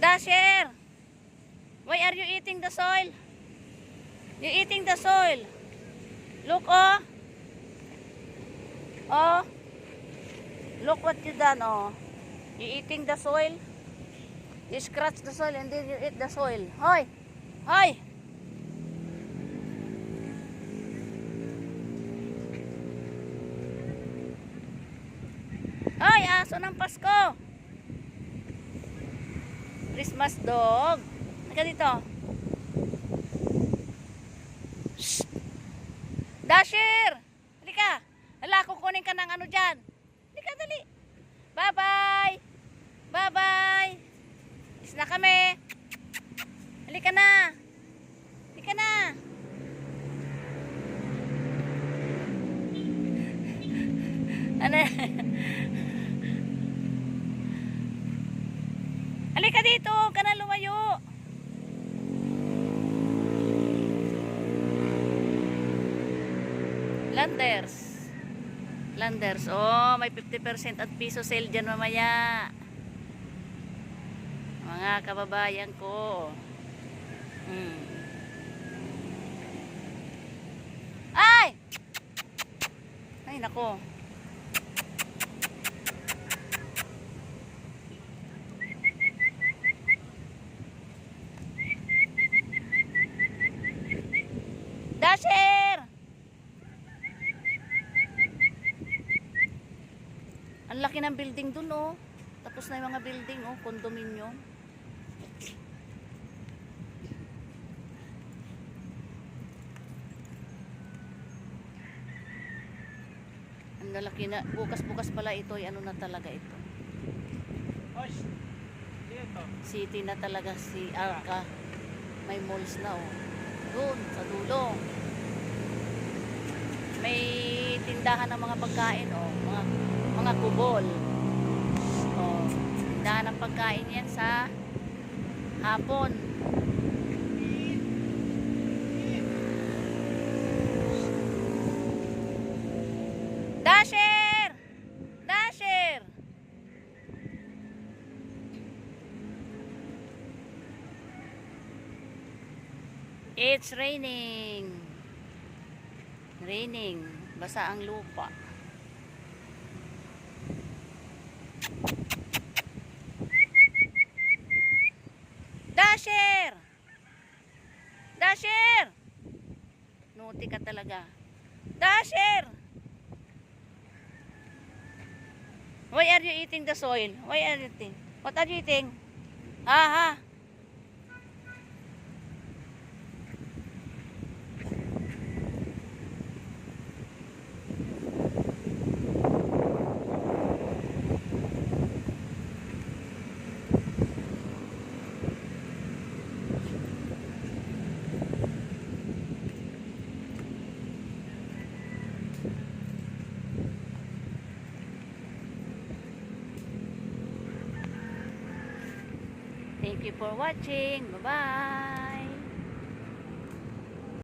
Dasher, why are you eating the soil? You eating the soil. Look, oh. Oh. Look what you done, oh. You eating the soil. You scratch the soil and then you eat the soil. Hoy! Hoy! Hoy, aso ng Pasko! Christmas dog. Halika dito. Shh! Dasher! Halika! Hala, kukunin ka ng ano dyan. Halika, dali. Bye-bye! Bye-bye! Is na kami. Halika na. Halika na. Ano? Halika dito, huwag ka na lumayo. Landers. Landers. Oh, may 50% at piso sale dyan mamaya. Mga kababayan ko. Ay! Ay, nako. Dasher! Ang laki ng building dun, oh. Tapos na yung mga building, oh. Condominium. Ang lalaki na. Bukas-bukas pala ito. Ano na talaga ito? City na talaga si Arca. May malls na, oh. Doon, sa dulo. May tindahan ng mga pagkain, oh. Mga kubol. Oh, tindahan ng pagkain yan sa hapon. Dasher! Dasher! It's raining. Raining. Basa ang lupa. Dasher! Dasher! Nuti ka talaga. Dasher! Why are you eating the soil? Why are you eating? What are you eating? Ha ha? Thank you for watching. Bye-bye.